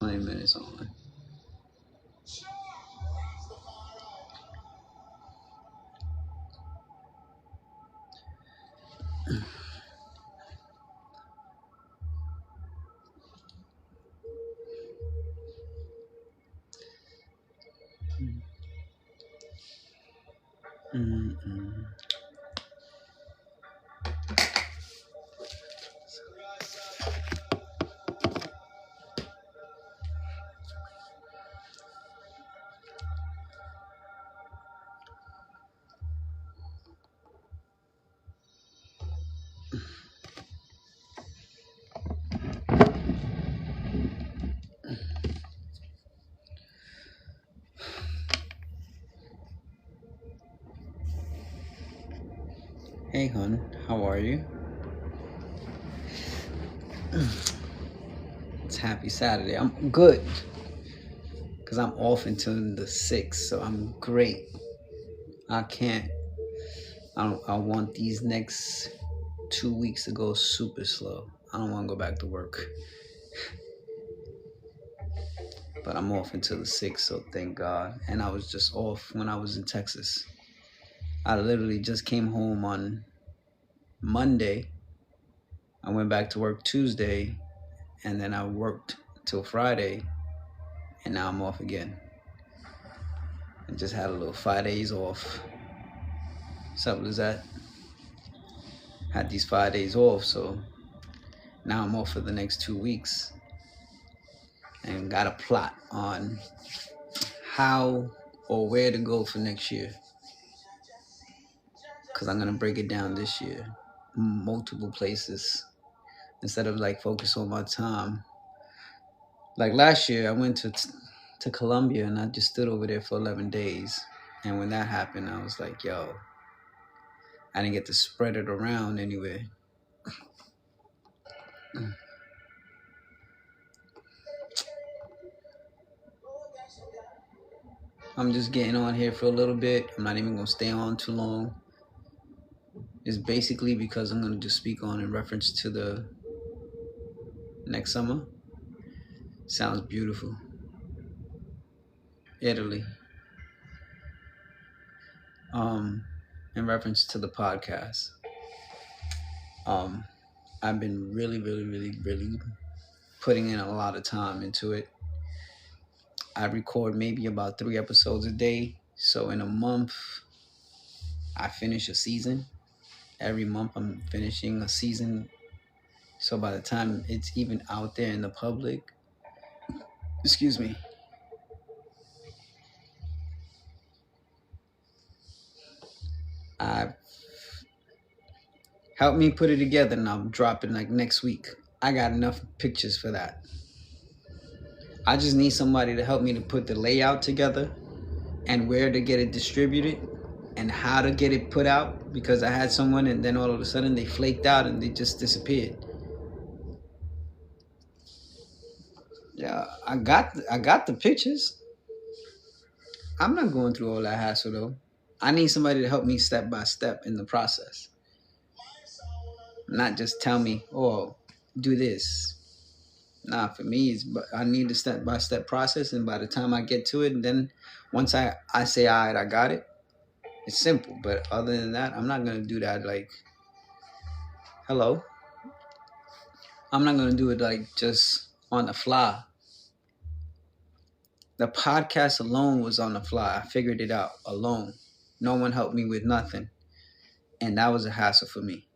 20 minutes only. Mm-mm. Hey, hon, how are you? It's happy Saturday. I'm good because I'm off until the 6th, so I'm great. I can't. I want these next 2 weeks to go super slow. I don't want to go back to work, but I'm off until the 6th, so thank God. And I was just off when I was in Texas. I literally just came home on Monday. I went back to work Tuesday, and then I worked till Friday, and now I'm off again. I just had a little 5 days off. Simple as that. Had these 5 days off, so now I'm off for the next 2 weeks, and got a plot on how or where to go for next year. Because I'm gonna break it down this year, multiple places, instead of like focus on my time. Like last year, I went to Colombia and I just stood over there for 11 days. And when that happened, I was like, yo, I didn't get to spread it around anywhere. I'm just getting on here for a little bit. I'm not even gonna stay on too long. It's basically because I'm gonna just speak on in reference to the next summer. Sounds beautiful. Italy. In reference to the podcast. I've been really putting in a lot of time into it. I record maybe about 3 episodes a day. So in a month, I finish a season. Every month, I'm finishing a season. So by the time it's even out there in the public, excuse me, I help me put it together, and I'll drop it like next week. I got enough pictures for that. I just need somebody to help me to put the layout together and where to get it distributed and how to get it put out, because I had someone and then all of a sudden they flaked out and they just disappeared. Yeah, I got the pictures. I'm not going through all that hassle though. I need somebody to help me step by step in the process. Not just tell me, "Oh, do this." Nah, for me, I need the step by step process, and by the time I get to it, and then once I say, "All right, I got it," it's simple. But other than that, I'm not gonna do that. Like, hello, I'm not gonna do it like just on the fly. The podcast alone was on the fly. I figured it out alone. No one helped me with nothing, and that was a hassle for me.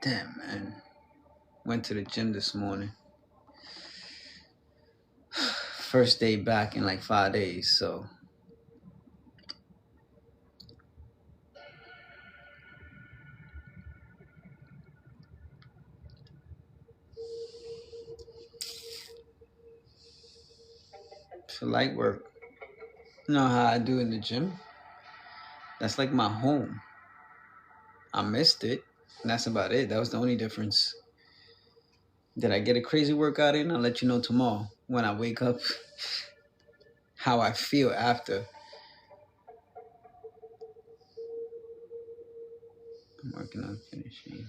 Damn, man. Went to the gym this morning. First day back in like 5 days, so for light work. You know how I do in the gym? That's like my home. I missed it. And that's about it. That was the only difference. Did I get a crazy workout in? I'll let you know tomorrow when I wake up how I feel after. I'm working on finishing.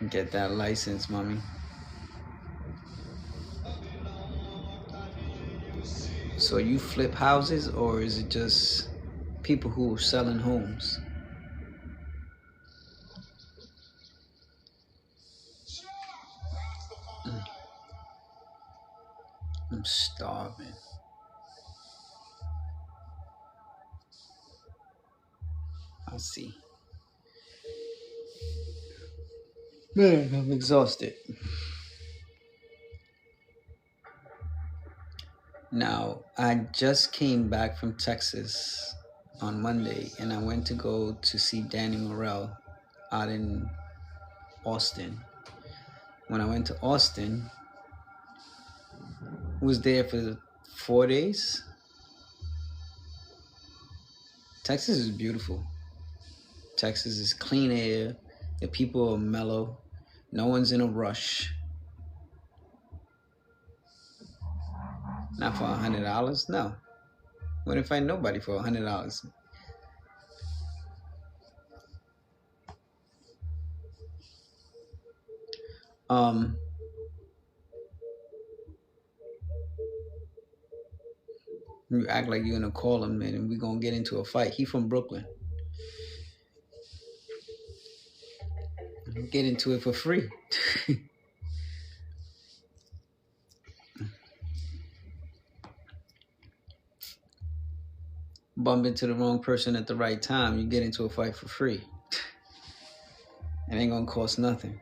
Get that license, mommy. So you flip houses, or is it just people who are selling homes? I'm starving. I'll see. Man, I'm exhausted. Now, I just came back from Texas on Monday, and I went to go to see Danny Morell out in Austin. When I went to Austin, was there for 4 days. Texas is beautiful. Texas is clean air. The people are mellow. No one's in a rush. Not for $100. No. Wouldn't find nobody for $100. You act like you're gonna call him, man, and we're gonna get into a fight. He from Brooklyn. Get into it for free. Bump into the wrong person at the right time, you get into a fight for free. It ain't gonna cost nothing.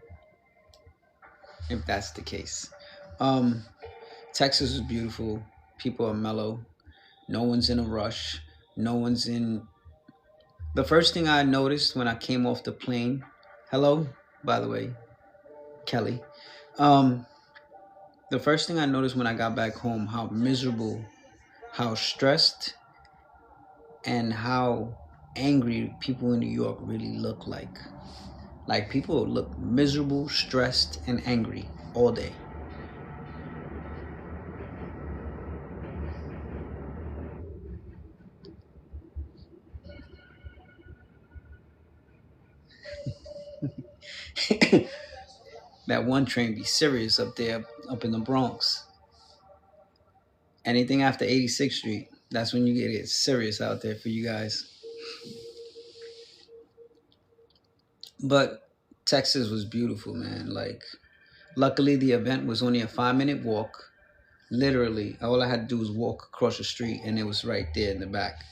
If that's the case. Texas is beautiful. People are mellow. No one's in a rush. No one's in. The first thing I noticed when I came off the plane, hello, by the way, Kelly. The first thing I noticed when I got back home, how miserable, how stressed, and how angry people in New York really look like. Like, people look miserable, stressed, and angry all day. That one train be serious up there, up in the Bronx. Anything after 86th Street, that's when you get it serious out there for you guys. But Texas was beautiful, man. Like, luckily the event was only a 5-minute walk. Literally, all I had to do was walk across the street, and it was right there in the back.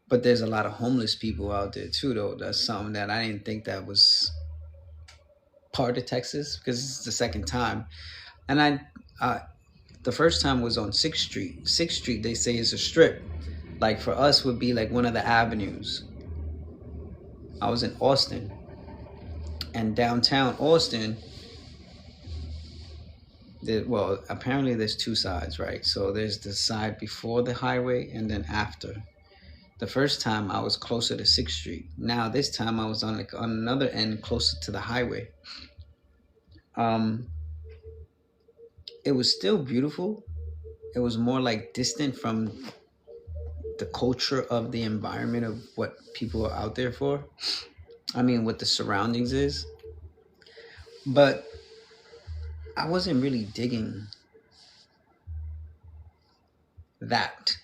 But there's a lot of homeless people out there too, though. That's something that I didn't think that was part of Texas, because it's the second time. And the first time was on 6th Street. 6th Street, they say, is a strip. Like, for us, would be like one of the avenues. I was in Austin. And downtown Austin, well, apparently there's two sides, right? So there's the side before the highway and then after. The first time I was closer to 6th Street. Now this time I was on another end, closer to the highway. It was still beautiful. It was more like distant from the culture of the environment of what people are out there for. I mean, what the surroundings is. But I wasn't really digging that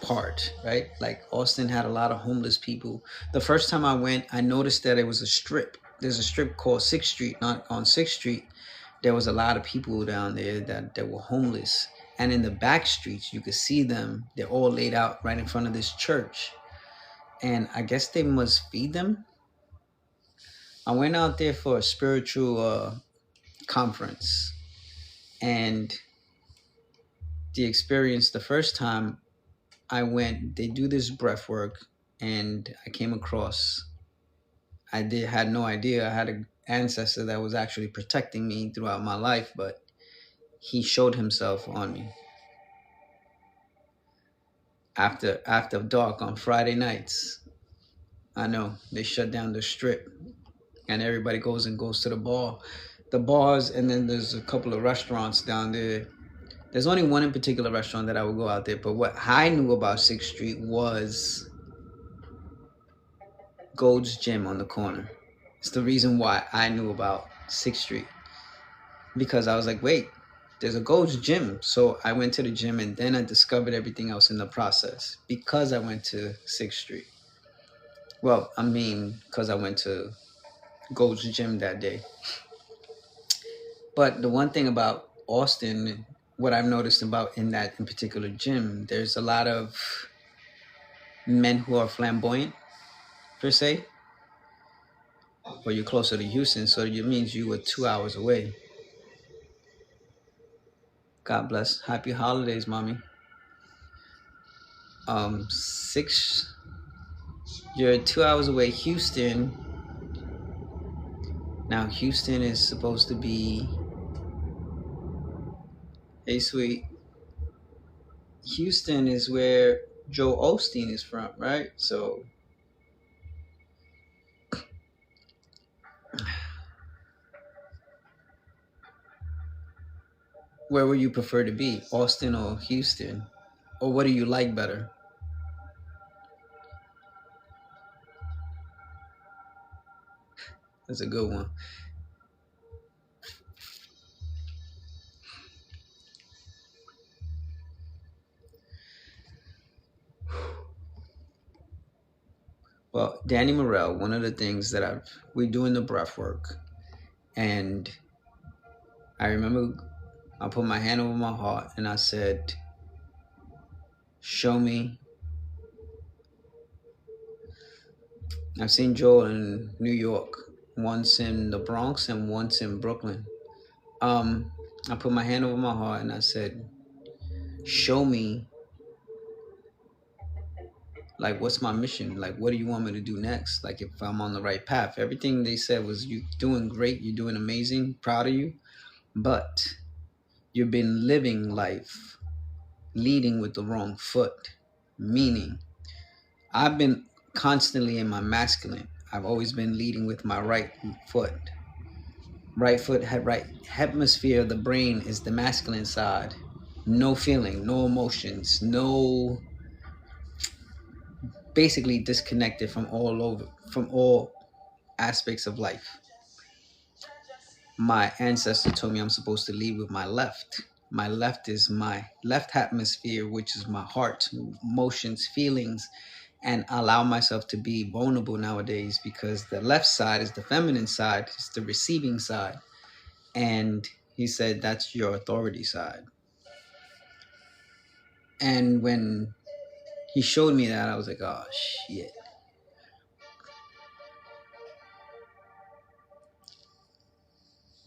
part, right? Like, Austin had a lot of homeless people. The first time I went, I noticed that it was a strip. There's a strip called 6th Street. Not on 6th Street, there was a lot of people down there that were homeless. And in the back streets, you could see them. They're all laid out right in front of this church. And I guess they must feed them. I went out there for a spiritual conference. And the experience, the first time I went, they do this breath work, and I came across, had no idea. I had an ancestor that was actually protecting me throughout my life, but he showed himself on me. After dark on Friday nights, I know they shut down the strip, and everybody goes to the bars, and then there's a couple of restaurants down there. There's only one in particular restaurant that I would go out there, but what I knew about 6th Street was Gold's Gym on the corner. It's the reason why I knew about 6th Street, because I was like, wait, there's a Gold's Gym. So I went to the gym, and then I discovered everything else in the process because I went to 6th Street. Well, I mean, because I went to Gold's Gym that day. But the one thing about Austin, what I've noticed about in that in particular gym, there's a lot of men who are flamboyant, per se. Or you're closer to Houston, so it means you were 2 hours away. God bless. Happy holidays, mommy. Six. You're 2 hours away. Houston. Now Houston is supposed to be. Hey, sweet. Houston is where Joe Osteen is from, right? So. Where would you prefer to be, Austin or Houston? Or what do you like better? That's a good one. Well, Danny Morell, one of the things that we're doing the breath work, and I remember I put my hand over my heart and I said, show me. I've seen Joel in New York, once in the Bronx and once in Brooklyn. I put my hand over my heart and I said, show me, like, what's my mission? Like, what do you want me to do next? Like, if I'm on the right path. Everything they said was, you doing great, you're doing amazing, proud of you, but you've been living life leading with the wrong foot. Meaning, I've been constantly in my masculine. I've always been leading with my right foot. Right foot, right hemisphere of the brain is the masculine side. No feeling, no emotions, no, basically disconnected from all aspects of life. My ancestor told me I'm supposed to lead with my left. My left is my left hemisphere, which is my heart, emotions, feelings, and allow myself to be vulnerable nowadays, because the left side is the feminine side, it's the receiving side. And he said, that's your authority side. And when he showed me that, I was like, oh, shit.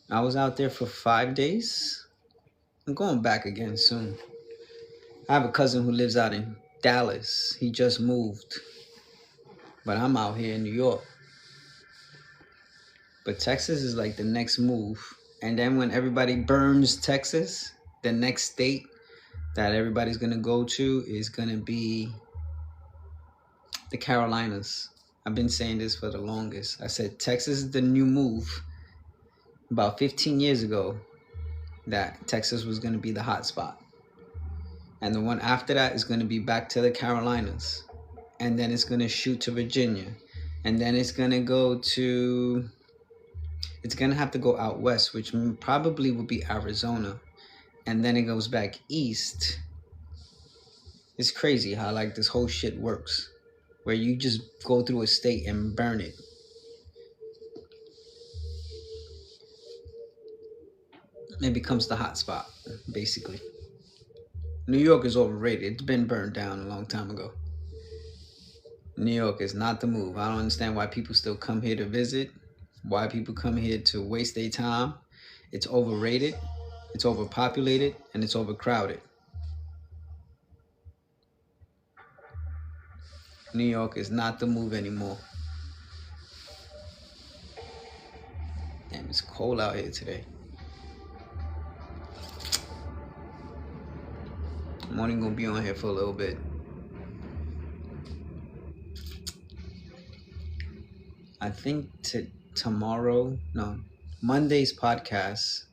I was out there for 5 days. I'm going back again soon. I have a cousin who lives out in Dallas. He just moved. But I'm out here in New York. But Texas is like the next move. And then when everybody burns Texas, the next state that everybody's going to go to is going to be the Carolinas. I've been saying this for the longest. I said Texas is the new move. About 15 years ago, that Texas was going to be the hot spot. And the one after that is going to be back to the Carolinas. And then it's going to shoot to Virginia. And then it's going to go to... It's going to have to go out west, which probably will be Arizona. And then it goes back east. It's crazy how like this whole shit works, where you just go through a state and burn it. It becomes the hot spot, basically. New York is overrated. It's been burned down a long time ago. New York is not the move. I don't understand why people still come here to visit, why people come here to waste their time. It's overrated, it's overpopulated, and it's overcrowded. New York is not the move anymore. Damn, it's cold out here today. I'm only gonna be on here for a little bit. I think Monday's podcast.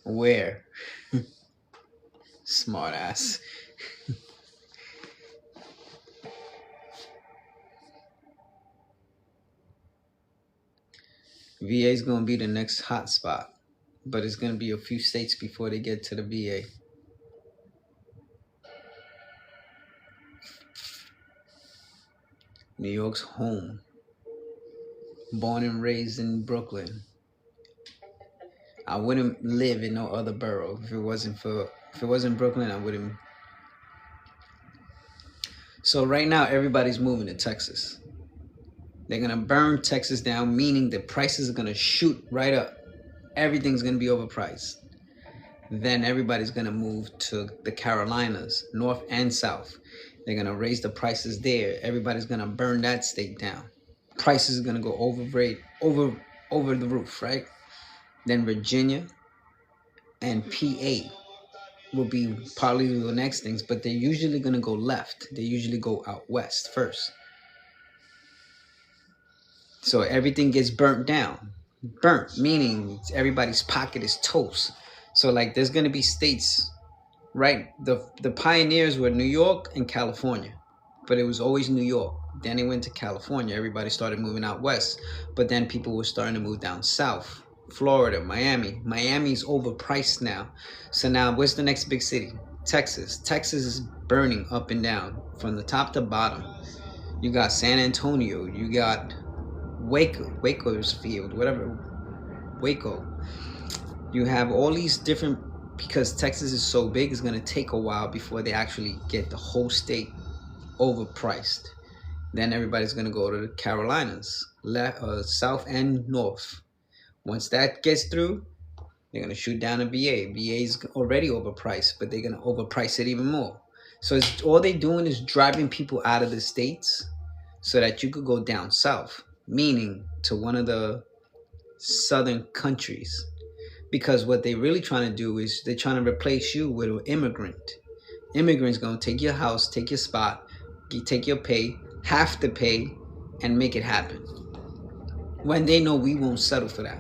Where? Smart ass. VA is going to be the next hot spot, but it's going to be a few states before they get to the VA. New York's home. Born and raised in Brooklyn. I wouldn't live in no other borough if it wasn't Brooklyn. I wouldn't. So right now everybody's moving to Texas. They're gonna burn Texas down, meaning the prices are gonna shoot right up. Everything's gonna be overpriced. Then everybody's gonna move to the Carolinas, north and south. They're gonna raise the prices there. Everybody's gonna burn that state down. Prices are gonna go over the roof, right? Then Virginia and PA will be probably the next things, but they're usually gonna go left. They usually go out west first. So everything gets burnt down. Burnt, meaning everybody's pocket is toast. So like there's gonna be states, right? The pioneers were New York and California, but it was always New York. Then it went to California. Everybody started moving out west, but then people were starting to move down south. Florida, Miami. Miami's overpriced now. So now what's the next big city? Texas. Texas is burning up and down from the top to bottom. You got San Antonio. You got Waco's field, whatever. Waco. You have all these different, because Texas is so big, it's going to take a while before they actually get the whole state overpriced. Then everybody's going to go to the Carolinas, south and north. Once that gets through, they're going to shoot down a VA. VA is already overpriced, but they're going to overprice it even more. So all they're doing is driving people out of the states so that you could go down south, meaning to one of the southern countries. Because what they're really trying to do is they're trying to replace you with an immigrant. Immigrant's going to take your house, take your spot, take your pay, have to pay, and make it happen. When they know we won't settle for that.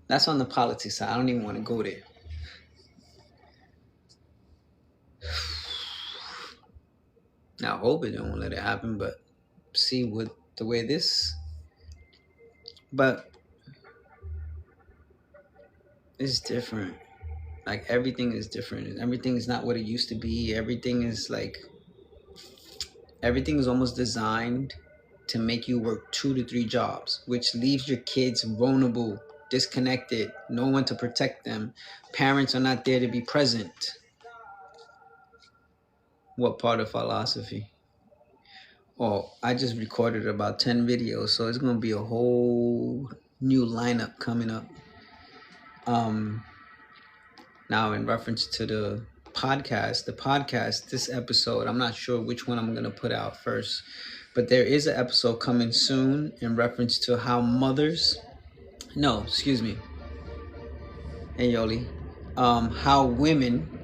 That's on the politics side. I don't even want to go there. Now, I hope it don't let it happen, but see what the way this. But it's different. Like everything is different. Everything is not what it used to be. Everything is almost designed to make you work 2 to 3 jobs, which leaves your kids vulnerable, disconnected, no one to protect them. Parents are not there to be present. What part of philosophy? Oh, I just recorded about 10 videos, so it's going to be a whole new lineup coming up. Now in reference to the podcast, this episode, I'm not sure which one I'm going to put out first, but there is an episode coming soon in reference to how how women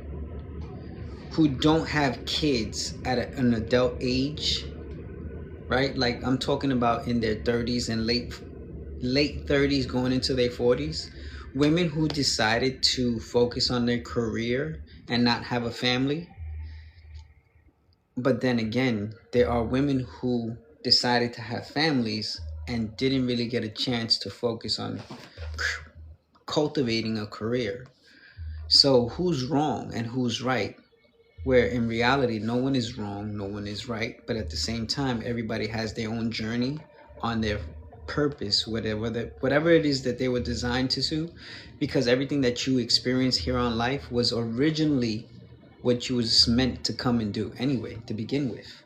who don't have kids at an adult age, right? Like I'm talking about in their 30s and late 30s going into their 40s. Women who decided to focus on their career and not have a family. But then again, there are women who decided to have families and didn't really get a chance to focus on cultivating a career. So who's wrong and who's right? Where in reality, no one is wrong, no one is right. But at the same time, everybody has their own journey on their purpose, whatever it is that they were designed to do, because everything that you experience here on life was originally what you was meant to come and do anyway, to begin with.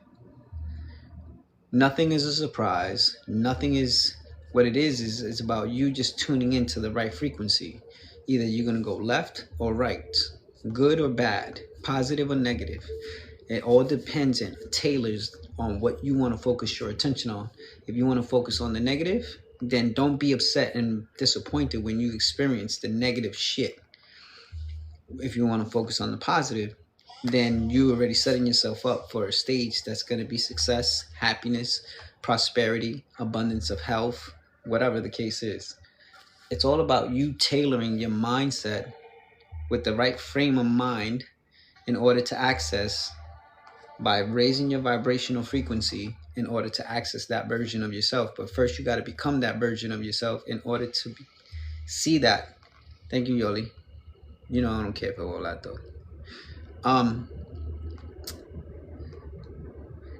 Nothing is a surprise. Nothing is what it is it's about you just tuning into the right frequency. Either you're going to go left or right, good or bad, positive or negative. It all depends and tailors on what you want to focus your attention on. If you want to focus on the negative, then don't be upset and disappointed when you experience the negative shit. If you want to focus on the positive, then you already setting yourself up for a stage that's going to be success, happiness, prosperity, abundance of health, whatever the case is. It's all about you tailoring your mindset with the right frame of mind in order to access by raising your vibrational frequency in order to access that version of yourself. But first, you got to become that version of yourself in order to see that. Thank you, Yoli. You know, I don't care for all that though.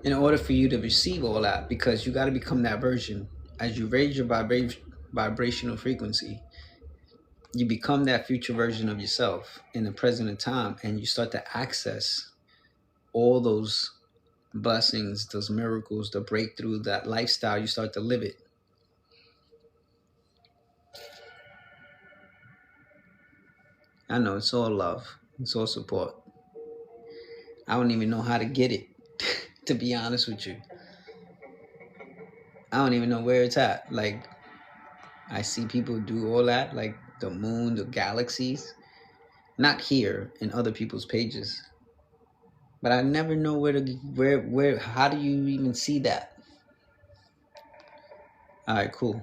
In order for you to receive all that, because you got to become that version. As you raise your vibrational frequency, you become that future version of yourself in the present time, and you start to access all those blessings, those miracles, the breakthrough, that lifestyle. You start to live it. I know it's all love, it's all support. I don't even know how to get it, to be honest with you. I don't even know where it's at. Like, I see people do all that, like the moon, the galaxies, not here in other people's pages. But I never know where, how do you even see that? All right, cool.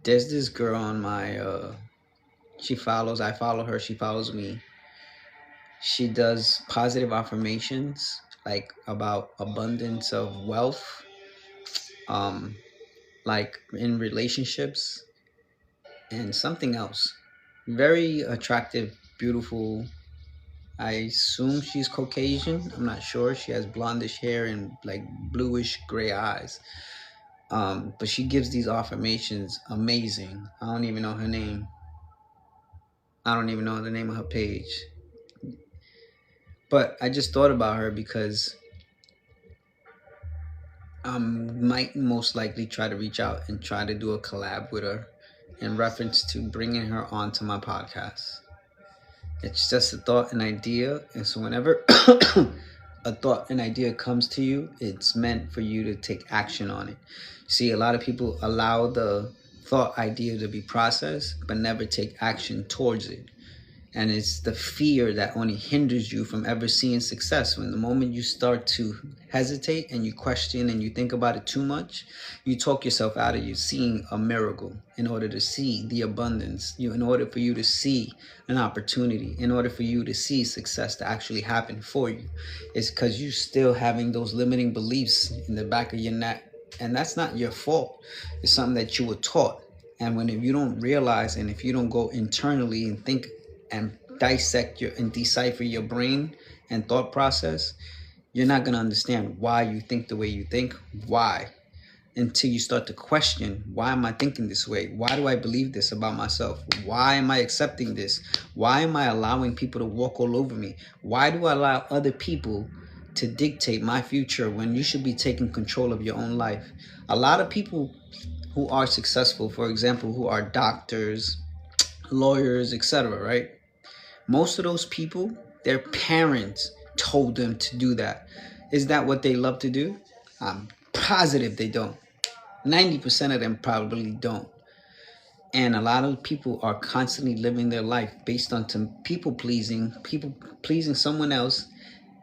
There's this girl on my, I follow her, she follows me. She does positive affirmations, like about abundance of wealth, like in relationships, and something else. Very attractive, beautiful. I assume she's Caucasian. I'm not sure. She has blondish hair and like bluish gray eyes. But she gives these affirmations amazing. I don't even know her name. I don't even know the name of her page. But I just thought about her because I might most likely try to reach out and try to do a collab with her in reference to bringing her onto my podcast. It's just a thought, an idea. And so whenever a thought, an idea comes to you, it's meant for you to take action on it. See, a lot of people allow the thought idea to be processed, but never take action towards it. And it's the fear that only hinders you from ever seeing success. When the moment you start to hesitate and you question and you think about it too much, you talk yourself out of you seeing a miracle in order to see the abundance, in order for you to see an opportunity, in order for you to see success to actually happen for you. It's because you're still having those limiting beliefs in the back of your neck. And that's not your fault. It's something that you were taught. And when if you don't realize, and if you don't go internally and think and dissect and decipher your brain and thought process, you're not going to understand why you think the way you think. Why? Until you start to question, why am I thinking this way? Why do I believe this about myself? Why am I accepting this? Why am I allowing people to walk all over me? Why do I allow other people to dictate my future when you should be taking control of your own life? A lot of people who are successful, for example, who are doctors, lawyers, etc., right? Most of those people, their parents told them to do that. Is that what they love to do? I'm positive they don't. 90% of them probably don't. And a lot of people are constantly living their life based on people pleasing someone else,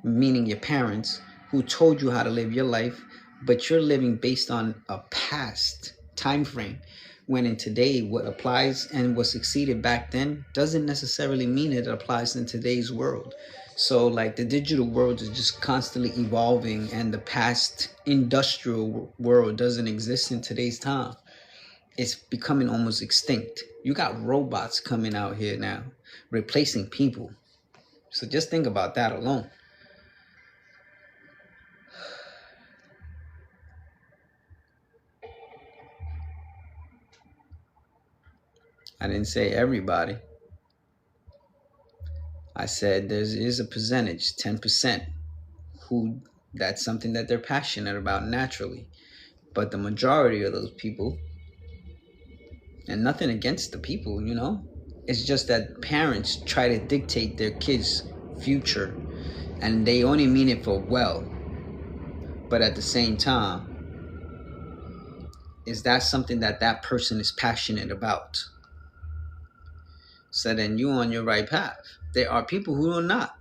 meaning your parents, who told you how to live your life, but you're living based on a past time frame. When in today, what applies and what succeeded back then doesn't necessarily mean it applies in today's world. So like the digital world is just constantly evolving, and the past industrial world doesn't exist in today's time. It's becoming almost extinct. You got robots coming out here now, replacing people. So just think about that alone. I didn't say everybody. I said there is a percentage, 10%, who that's something that they're passionate about naturally. But the majority of those people, and nothing against the people, it's just that parents try to dictate their kids' future, and they only mean it for well. But at the same time, is that something that that person is passionate about? So then you're on your right path. There are people who are not.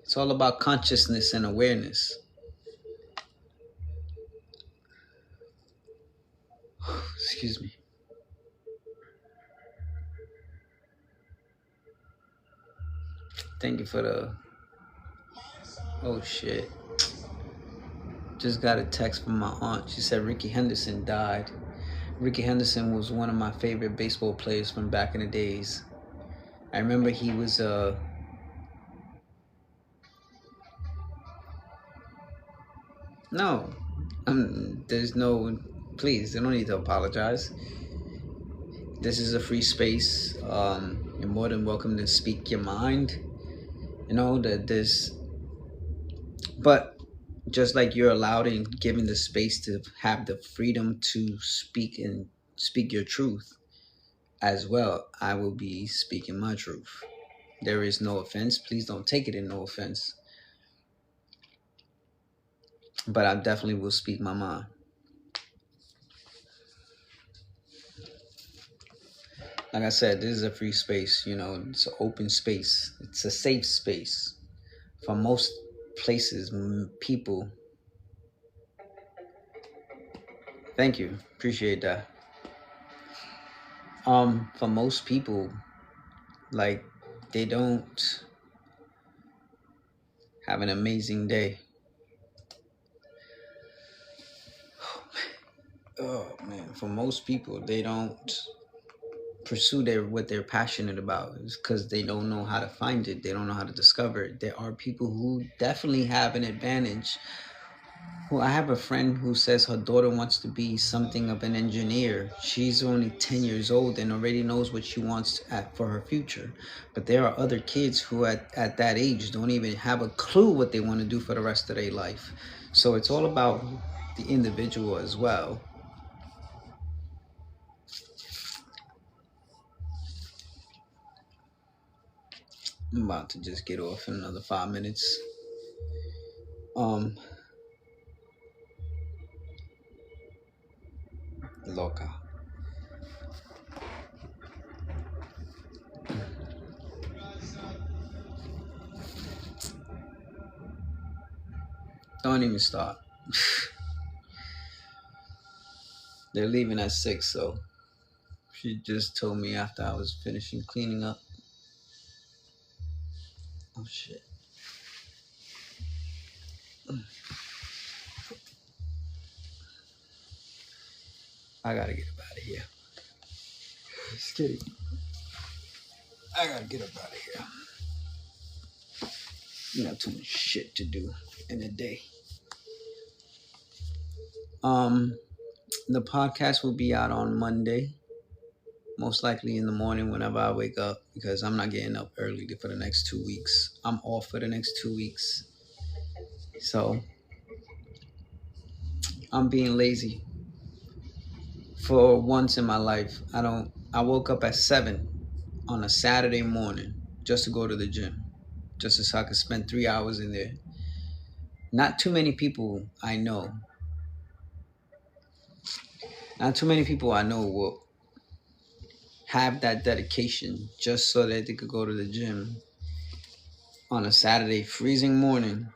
It's all about consciousness and awareness. Excuse me. Thank you for the... Oh shit. Just got a text from my aunt. She said Ricky Henderson died. Ricky Henderson was one of my favorite baseball players from back in the days. I remember he was no, there's no... Please, they don't need to apologize. This is a free space. You're more than welcome to speak your mind. You know that there's... But just like you're allowed and given the space to have the freedom to speak and speak your truth as well, I will be speaking my truth. There is no offense. Please don't take it in no offense. But I definitely will speak my mind. Like I said, this is a free space. You know, it's an open space. It's a safe space. For most places, people... Thank you. Appreciate that. For most people, like, they don't have an amazing day. Oh man, for most people, they don't pursue what they're passionate about. It's because they don't know how to find it. They don't know how to discover it. There are people who definitely have an advantage. Well, I have a friend who says her daughter wants to be something of an engineer. She's only 10 years old and already knows what she wants for her future. But there are other kids who at that age don't even have a clue what they want to do for the rest of their life. So it's all about the individual as well. I'm about to just get off in another 5 minutes. Loca. Don't even start. They're leaving at 6, so she just told me after I was finishing cleaning up. Oh shit. I gotta get up out of here. Just kidding. I gotta get up out of here. You got too much shit to do in a day. The podcast will be out on Monday, most likely in the morning whenever I wake up, because I'm not getting up early for the next 2 weeks. I'm off for the next 2 weeks, so I'm being lazy. For once in my life, I woke up at 7 on a Saturday morning just to go to the gym, just so I could spend 3 hours in there. Not too many people I know will have that dedication just so that they could go to the gym on a Saturday freezing morning,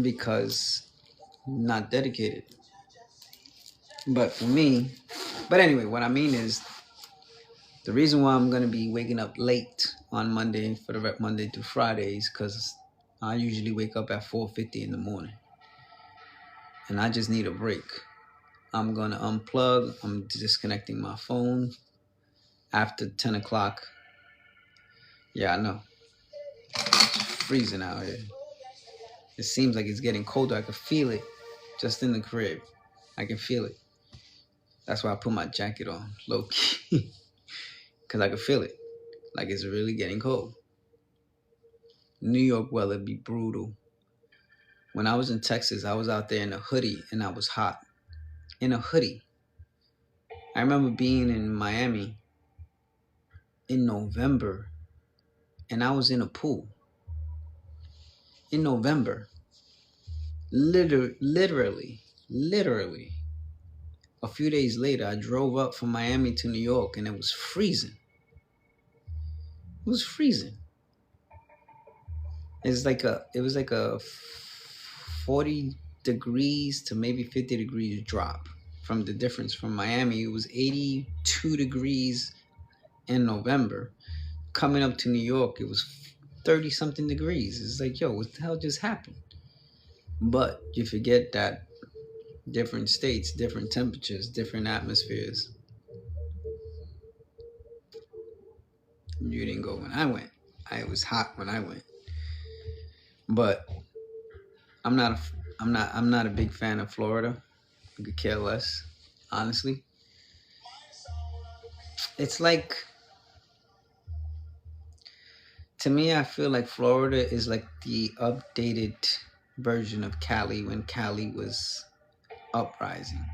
because not dedicated. But for me, anyway, what I mean is, the reason why I'm going to be waking up late on Monday for the Monday through Fridays, because I usually wake up at 4:50 in the morning and I just need a break. I'm going to unplug. I'm disconnecting my phone after 10 o'clock. Yeah, I know. It's freezing out here. It seems like it's getting colder. I can feel it just in the crib. I can feel it. That's why I put my jacket on, low key. Because I can feel it. Like it's really getting cold. New York weather be brutal. When I was in Texas, I was out there in a hoodie and I was hot. In a hoodie. I remember being in Miami in November and I was in a pool. In November. Literally. A few days later, I drove up from Miami to New York and it was freezing. It was freezing. It was like a 40 degrees to maybe 50 degrees drop from the difference from Miami. It was 82 degrees in November coming up to New York, it was 30 something degrees. It's like, yo, what the hell just happened? But you forget that different states, different temperatures, different atmospheres. You didn't go when I went. It was hot when I went. But I'm not a big fan of Florida. I could care less, honestly. It's like, to me, I feel like Florida is like the updated version of Cali when Cali was uprising.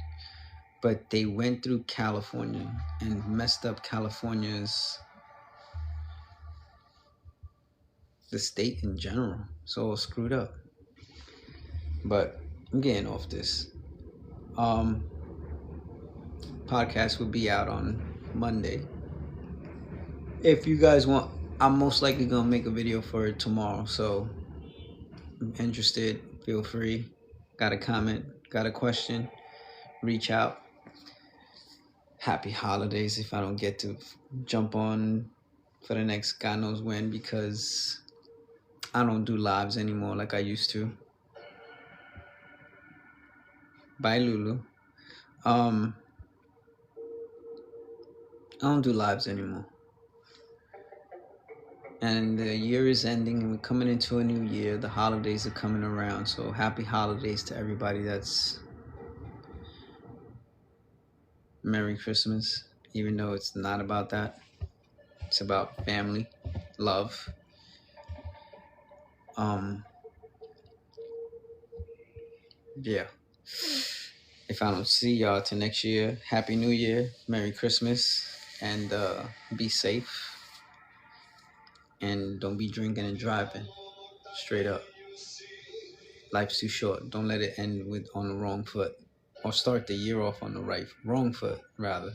But they went through California and messed up California's, the state in general. So all screwed up. But I'm getting off this. Podcast will be out on Monday. If you guys want, I'm most likely gonna make a video for it tomorrow. So if you're interested, feel free. Got a comment, got a question, reach out. Happy holidays if I don't get to jump on for the next God knows when, because I don't do lives anymore like I used to. Bye, Lulu. I don't do lives anymore. And the year is ending and we're coming into a new year. The holidays are coming around. So happy holidays to everybody. That's Merry Christmas, even though it's not about that. It's about family, love. Yeah. If I don't see y'all till next year, Happy New Year, Merry Christmas, and be safe. And don't be drinking and driving. Straight up. Life's too short. Don't let it end with on the wrong foot. Or start the year off on the wrong foot, rather.